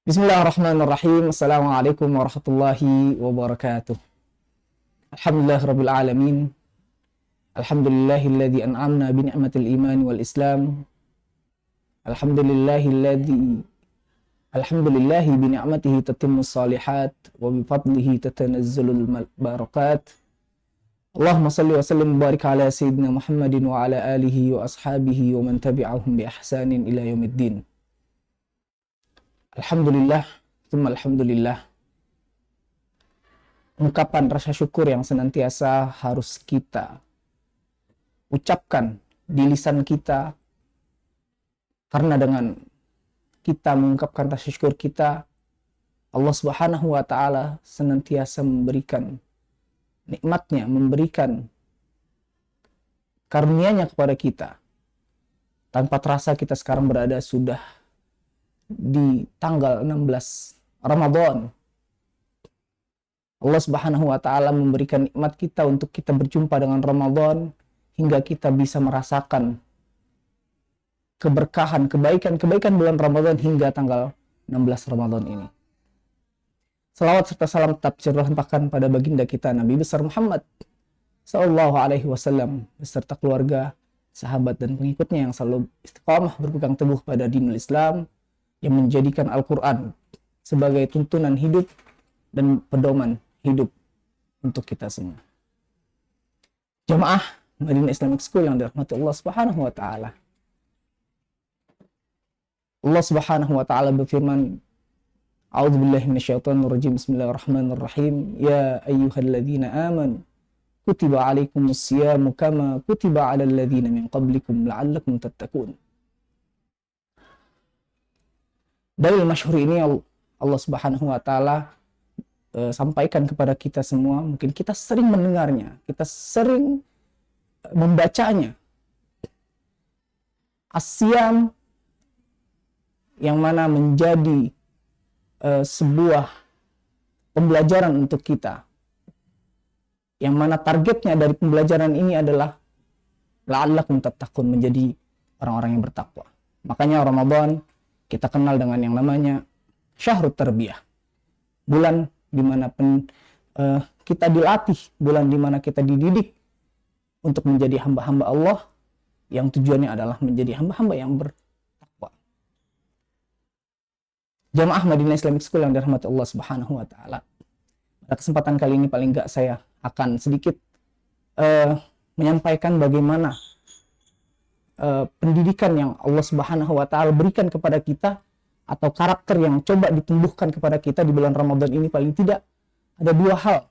Bismillahirrahmanirrahim. Assalamualaikum warahmatullahi wabarakatuh. Alhamdulillah rabbil alamin. Alhamdulillahilladzi an'amna bi ni'matil iman wal islam. Alhamdulillahi bi ni'matihi tatimmus shalihat wa bi fadlihi tatanazzalul barakat. Allahumma salli wa sallim barik ala sayyidina Muhammadin wa ala alihi wa ashabihi wa man tabi'ahum bi ihsanin ila yaumiddin. Alhamdulillah, tsumma alhamdulillah. Ungkapan rasa syukur yang senantiasa harus kita ucapkan di lisan kita, karena dengan kita mengungkapkan rasa syukur kita, Allah Subhanahu wa Ta'ala senantiasa memberikan nikmatnya, memberikan karunia-Nya kepada kita. Tanpa terasa kita sekarang berada sudah di tanggal 16 Ramadan. Allah Subhanahu wa Ta'ala memberikan nikmat kita untuk kita berjumpa dengan Ramadan, hingga kita bisa merasakan keberkahan, kebaikan bulan Ramadan hingga tanggal 16 Ramadan ini. Salawat serta salam tetap terlimpahkan pada baginda kita Nabi besar Muhammad sallallahu alaihi wasallam beserta keluarga, sahabat dan pengikutnya yang selalu istiqamah berpegang teguh pada dinul Islam, yang menjadikan Al-Quran sebagai tuntunan hidup dan pedoman hidup untuk kita semua. Jamaah Madinah Islamic School yang dirahmati Allah Subhanahu wa Ta'ala. Allah Subhanahu wa Ta'ala berfirman, A'udzubillahi minasyaitonirrajim. Bismillahirrahmanirrahim. Ya ayyuhalladzina amanu kutiba alaikumus siyamu kama kutiba alal ladzina min qablikum la'allakum tattaqun. Dalil masyhur ini Allah Subhanahu wa Ta'ala sampaikan kepada kita semua. Mungkin kita sering mendengarnya, kita sering membacanya. As-Siyam, yang mana menjadi sebuah pembelajaran untuk kita, yang mana targetnya dari pembelajaran ini adalah la'allakum tattaqun, menjadi orang-orang yang bertakwa. Makanya Ramadan kita kenal dengan yang namanya Syahrut Tarbiyah, bulan dimana kita dilatih, bulan dimana kita dididik untuk menjadi hamba-hamba Allah, yang tujuannya adalah menjadi hamba-hamba yang bertakwa. Jamaah Madinah Islamic School yang dirahmati Allah Subhanahu wa Ta'ala, pada kesempatan kali ini paling enggak saya akan sedikit menyampaikan bagaimana pendidikan yang Allah Subhanahu wa Ta'ala berikan kepada kita, atau karakter yang coba ditumbuhkan kepada kita di bulan Ramadan ini. Paling tidak ada dua hal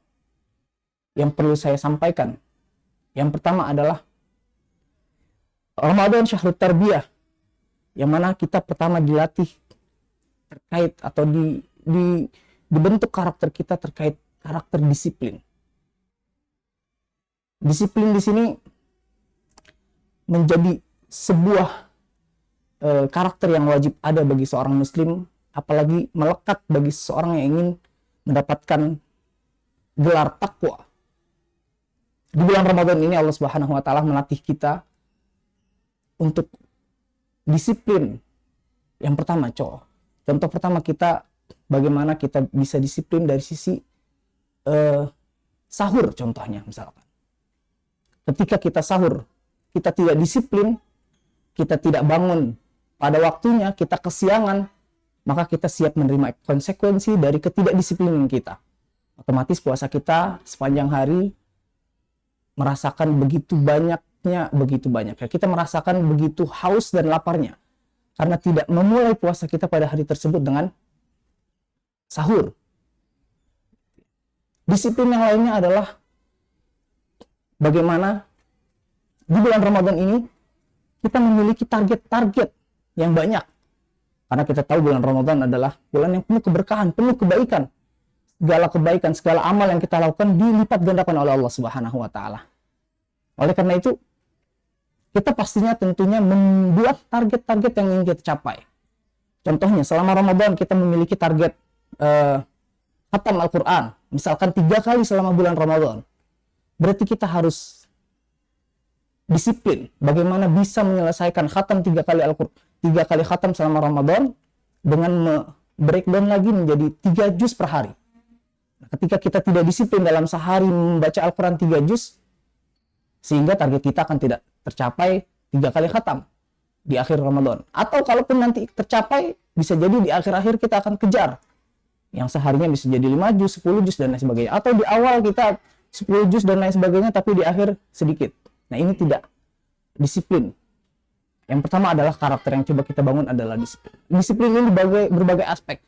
yang perlu saya sampaikan. Yang pertama adalah Ramadan Syahrut Tarbiyah, yang mana kita pertama dilatih terkait atau dibentuk karakter kita terkait karakter disiplin. Disiplin di sini menjadi sebuah karakter yang wajib ada bagi seorang muslim, apalagi melekat bagi seseorang yang ingin mendapatkan gelar takwa. Di bulan Ramadan ini Allah Subhanahu wa Ta'ala melatih kita untuk disiplin. Yang pertama, contoh pertama kita, bagaimana kita bisa disiplin dari sisi sahur contohnya. Misalkan ketika kita sahur, kita tidak disiplin, kita tidak bangun pada waktunya, kita kesiangan, maka kita siap menerima konsekuensi dari ketidakdisiplinan kita. Otomatis puasa kita sepanjang hari merasakan begitu banyak. Kita merasakan begitu haus dan laparnya, karena tidak memulai puasa kita pada hari tersebut dengan sahur. Disiplin yang lainnya adalah bagaimana di bulan Ramadan ini kita memiliki target-target yang banyak. Karena kita tahu bulan Ramadan adalah bulan yang penuh keberkahan, penuh kebaikan. Segala kebaikan, segala amal yang kita lakukan dilipat gandakan oleh Allah Subhanahu wa Ta'ala. Oleh karena itu, kita pastinya tentunya membuat target-target yang ingin kita capai. Contohnya, selama Ramadan kita memiliki target khatam Al-Quran. Misalkan 3 kali selama bulan Ramadan. Berarti kita harus disiplin bagaimana bisa menyelesaikan khatam 3 kali khatam selama Ramadan dengan breakdown lagi menjadi 3 juz per hari. Nah, ketika kita tidak disiplin dalam sehari membaca Al-Quran 3 juz, sehingga target kita akan tidak tercapai 3 kali khatam di akhir Ramadan. Atau kalaupun nanti tercapai, bisa jadi di akhir-akhir kita akan kejar yang seharinya bisa jadi 5 juz, 10 juz, dan lain sebagainya. Atau di awal kita 10 juz dan lain sebagainya, tapi di akhir sedikit. Nah, ini tidak disiplin. Yang pertama adalah karakter yang coba kita bangun adalah disiplin. Disiplin ini berbagai aspek.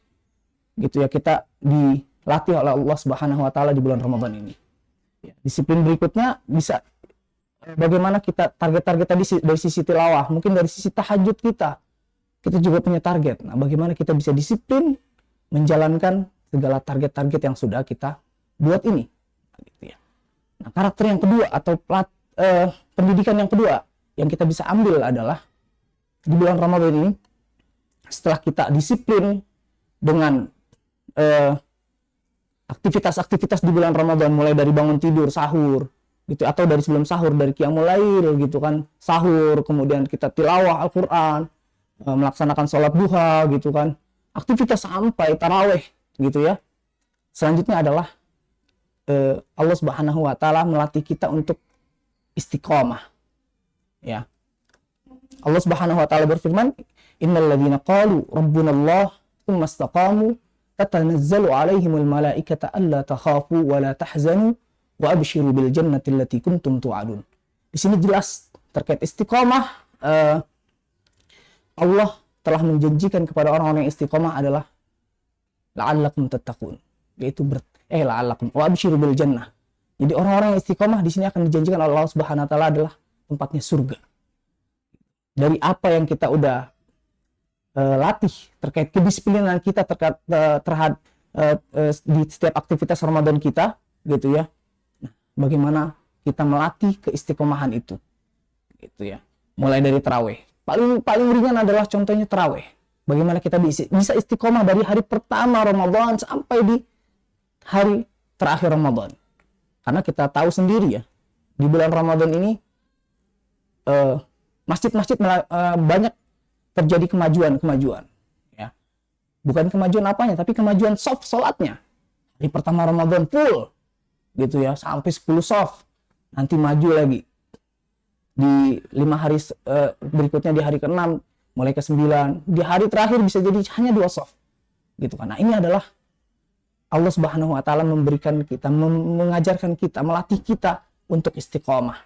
Gitu ya, kita dilatih oleh Allah Subhanahu wa taala di bulan Ramadan ini. Ya, disiplin berikutnya bisa bagaimana kita target-target tadi dari sisi tilawah, mungkin dari sisi tahajud kita juga punya target. Nah, bagaimana kita bisa disiplin menjalankan segala target-target yang sudah kita buat ini. Gitu ya. Nah, karakter yang kedua atau pendidikan yang kedua yang kita bisa ambil adalah di bulan Ramadan ini, setelah kita disiplin dengan aktivitas-aktivitas di bulan Ramadan, mulai dari bangun tidur, sahur, gitu, atau dari sebelum sahur, dari qiyamul lail, gitu kan, sahur, kemudian kita tilawah Al-Quran, melaksanakan sholat duha, gitu kan, aktivitas sampai taraweh, gitu ya. Selanjutnya adalah Allah Subhanahu wa taala melatih kita untuk istiqomah. Ya. Allah Subhanahu wa taala berfirman, "Innal ladzina qalu rabbunallah tsumma istaqamu tatanazzalu 'alaihimul malaikatu alla takhafu wa la tahzanu wa abshiru bil jannati allati kuntum tu'adun." Di sini jelas terkait istiqomah, Allah telah menjanjikan kepada orang-orang yang istiqomah adalah la'allakum tattaqun, yaitu la'allakum wa abshiru bil jannah. Jadi orang-orang yang istiqomah di sini akan dijanjikan oleh Allah Subhanahu wa taala adalah tempatnya surga. Dari apa yang kita udah latih terkait kedisiplinan kita terhadap di setiap aktivitas Ramadan kita, gitu ya. Nah, bagaimana kita melatih keistiqomahan itu, gitu ya. Mulai dari tarawih. Paling ringan adalah contohnya tarawih. Bagaimana kita bisa istiqomah dari hari pertama Ramadan sampai di hari terakhir Ramadan. Karena kita tahu sendiri ya, di bulan Ramadan ini masjid-masjid banyak terjadi kemajuan ya. Bukan kemajuan apanya, tapi kemajuan soft sholatnya. Di pertama Ramadan full gitu ya, sampai 10 soft. Nanti maju lagi di 5 hari berikutnya, di hari ke-6 mulai ke-9, di hari terakhir bisa jadi hanya 2 soft gitu kan. Nah, ini adalah Allah Subhanahu wa taala memberikan kita, mengajarkan kita, melatih kita untuk istiqomah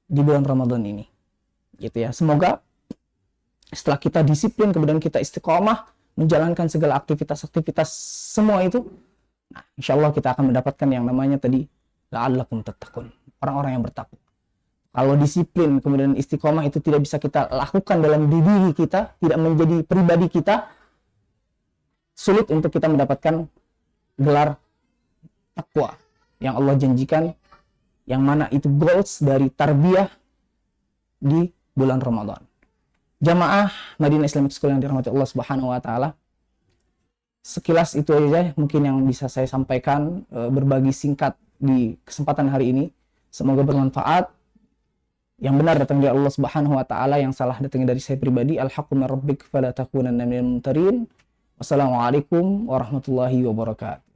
di bulan Ramadan ini. Gitu ya. Semoga setelah kita disiplin, kemudian kita istiqomah menjalankan segala aktivitas-aktivitas semua itu, nah, insya Allah kita akan mendapatkan yang namanya tadi la'allakum tattaqun, orang-orang yang bertakwa. Kalau disiplin kemudian istiqomah itu tidak bisa kita lakukan dalam diri kita, tidak menjadi pribadi kita, sulit untuk kita mendapatkan gelar takwa yang Allah janjikan, yang mana itu goals dari tarbiyah di bulan Ramadan. Jamaah Madinah Islamic School yang dirahmati Allah Subhanahu wa taala, sekilas itu aja mungkin yang bisa saya sampaikan, berbagi singkat di kesempatan hari ini. Semoga bermanfaat. Yang benar datang dari Allah Subhanahu wa taala, yang salah datang dari saya pribadi. Al-haqqu min rabbik fala takunanna minal mumtarin. Wassalamualaikum warahmatullahi wabarakatuh.